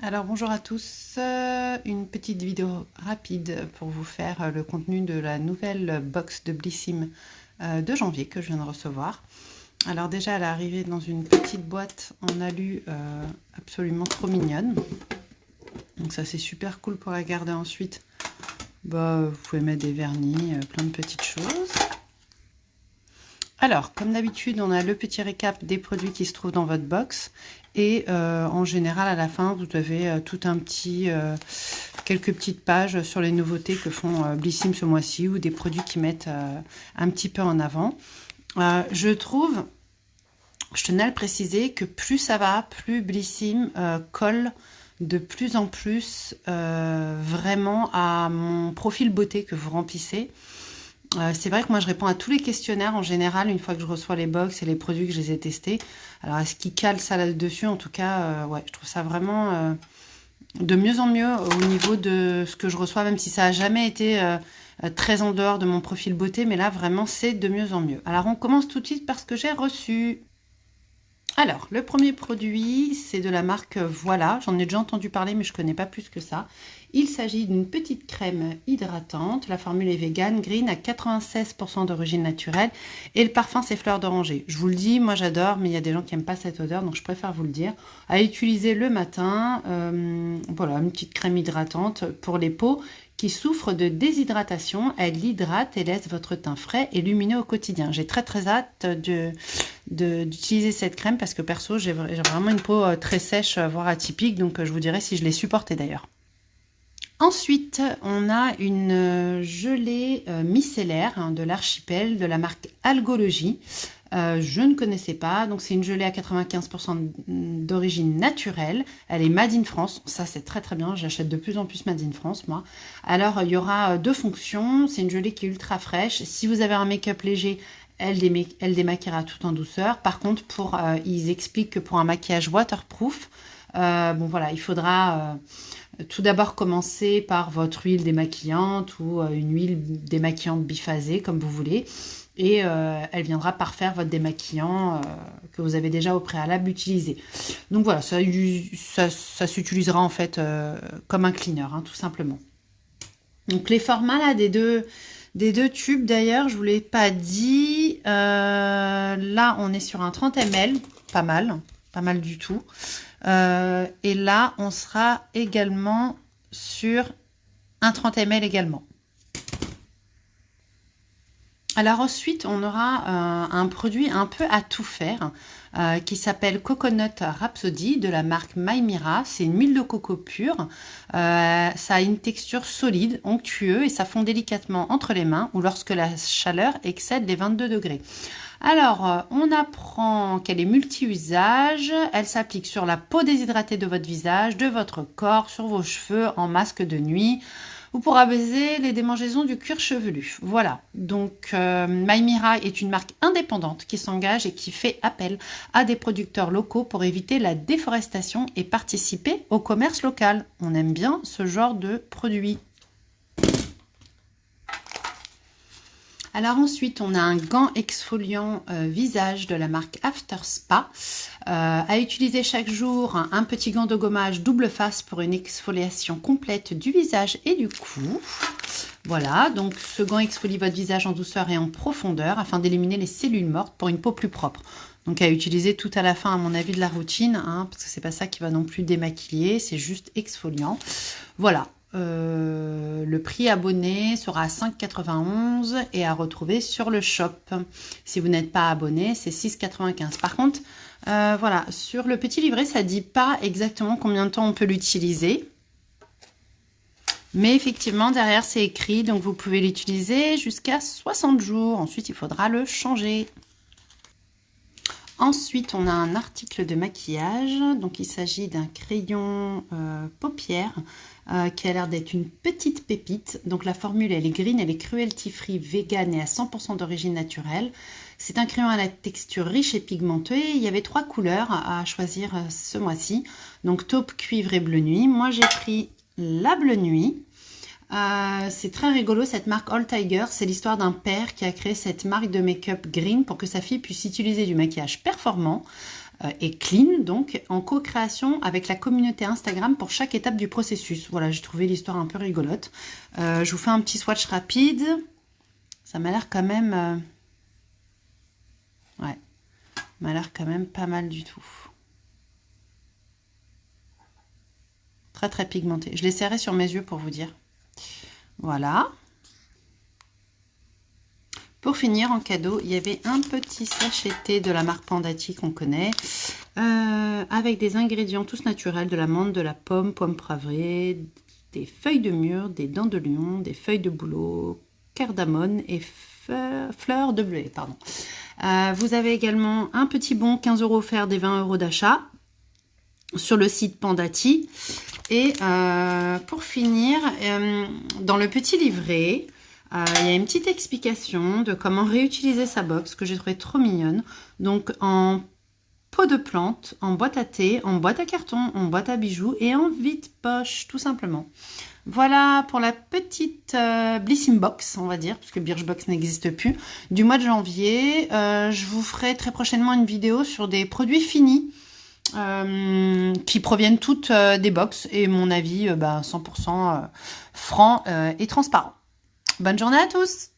Alors bonjour à tous, une petite vidéo rapide pour vous faire le contenu de la nouvelle box de Blissim de janvier que je viens de recevoir. Alors déjà elle est arrivée dans une petite boîte en alu absolument trop mignonne. Donc ça c'est super cool pour la garder ensuite. Vous pouvez mettre des vernis, plein de petites choses. Alors, comme d'habitude, on a le petit récap des produits qui se trouvent dans votre box. Et en général, à la fin, vous avez quelques petites pages sur les nouveautés que font Blissim ce mois-ci ou des produits qui mettent un petit peu en avant. Je tenais à le préciser, que plus ça va, plus Blissim colle de plus en plus vraiment à mon profil beauté que vous remplissez. C'est vrai que moi je réponds à tous les questionnaires en général une fois que je reçois les box et les produits que je les ai testés. Alors est-ce qu'ils calent ça là-dessus? En tout cas, ouais, je trouve ça vraiment de mieux en mieux au niveau de ce que je reçois, même si ça n'a jamais été très en dehors de mon profil beauté, mais là vraiment c'est de mieux en mieux. Alors on commence tout de suite par ce que j'ai reçu. Alors, le premier produit, c'est de la marque Voilà. J'en ai déjà entendu parler, mais je ne connais pas plus que ça. Il s'agit d'une petite crème hydratante. La formule est vegan, green, à 96% d'origine naturelle. Et le parfum, c'est fleur d'oranger. Je vous le dis, moi j'adore, mais il y a des gens qui n'aiment pas cette odeur, donc je préfère vous le dire. À utiliser le matin, voilà, une petite crème hydratante pour les peaux qui souffrent de déshydratation. Elle hydrate et laisse votre teint frais et lumineux au quotidien. J'ai très hâte d'utiliser cette crème parce que perso j'ai vraiment une peau très sèche, voire atypique, donc je vous dirai si je l'ai supportée d'ailleurs. Ensuite on a une gelée micellaire de l'archipel de la marque Algologie. Je ne connaissais pas, donc c'est une gelée à 95% d'origine naturelle. Elle est made in France, ça c'est très bien, j'achète de plus en plus made in France moi. Alors il y aura deux fonctions, c'est une gelée qui est ultra fraîche. Si vous avez un make-up léger, elle démaquillera tout en douceur. Par contre, ils expliquent que pour un maquillage waterproof, bon voilà, il faudra tout d'abord commencer par votre huile démaquillante ou une huile démaquillante biphasée, comme vous voulez. Et elle viendra parfaire votre démaquillant que vous avez déjà au préalable utilisé. Donc voilà, ça s'utilisera en fait comme un cleaner, hein, tout simplement. Donc les formats là des deux tubes d'ailleurs, je ne vous l'ai pas dit. Là, on est sur un 30 ml, pas mal du tout. Et là, on sera également sur un 30 ml également. Alors ensuite, on aura un produit un peu à tout faire qui s'appelle Coconut Rhapsody de la marque Maymira. C'est une huile de coco pure. Ça a une texture solide, onctueuse et ça fond délicatement entre les mains ou lorsque la chaleur excède les 22 degrés. Alors, on apprend qu'elle est multi-usage. Elle s'applique sur la peau déshydratée de votre visage, de votre corps, sur vos cheveux, en masque de nuit, ou pour apaiser les démangeaisons du cuir chevelu. Voilà, donc Maymira est une marque indépendante qui s'engage et qui fait appel à des producteurs locaux pour éviter la déforestation et participer au commerce local. On aime bien ce genre de produit. Alors ensuite, on a un gant exfoliant visage de la marque After Spa. À utiliser chaque jour, un petit gant de gommage double face pour une exfoliation complète du visage et du cou. Voilà, donc ce gant exfolie votre visage en douceur et en profondeur afin d'éliminer les cellules mortes pour une peau plus propre. Donc à utiliser tout à la fin, à mon avis, de la routine, hein, parce que c'est pas ça qui va non plus démaquiller, c'est juste exfoliant. Voilà. Le prix abonné sera à 5,91 € et à retrouver sur le shop. Si vous n'êtes pas abonné, c'est 6,95 €. Par contre, voilà, sur le petit livret, ça ne dit pas exactement combien de temps on peut l'utiliser. Mais effectivement, derrière, c'est écrit, donc vous pouvez l'utiliser jusqu'à 60 jours. Ensuite, il faudra le changer. Ensuite, on a un article de maquillage. Donc, il s'agit d'un crayon paupières qui a l'air d'être une petite pépite. Donc, la formule, elle est green, elle est cruelty free, vegan et à 100% d'origine naturelle. C'est un crayon à la texture riche et pigmentée. Il y avait 3 couleurs à choisir ce mois-ci. Donc, taupe, cuivre et bleu nuit. Moi, j'ai pris la bleu nuit. C'est très rigolo, cette marque All Tiger. C'est l'histoire d'un père qui a créé cette marque de make-up green pour que sa fille puisse utiliser du maquillage performant et clean, donc en co-création avec la communauté Instagram pour chaque étape du processus. Voilà, j'ai trouvé l'histoire un peu rigolote. Je vous fais un petit swatch rapide. Ça m'a l'air quand même... ouais, m'a l'air quand même pas mal du tout. Très très pigmenté. Je l'ai serré sur mes yeux pour vous dire. Voilà. Pour finir, en cadeau, il y avait un petit sachet thé de la marque Pandati qu'on connaît, avec des ingrédients tous naturels, de la menthe, de la pomme, pomme poivrée, des feuilles de mûre, des dents de lion, des feuilles de bouleau, cardamone et fleurs de bleuet. Pardon. Vous avez également un petit bon 15 € offert des 20 € d'achat sur le site Pandati. Et pour finir, dans le petit livret, il y a une petite explication de comment réutiliser sa box que j'ai trouvé trop mignonne. Donc en pot de plante, en boîte à thé, en boîte à carton, en boîte à bijoux et en vide-poche, tout simplement. Voilà pour la petite Blissim Box, on va dire, parce que Birchbox n'existe plus, du mois de janvier. Je vous ferai très prochainement une vidéo sur des produits finis qui proviennent toutes des box et mon avis 100% franc et transparent. Bonne journée à tous!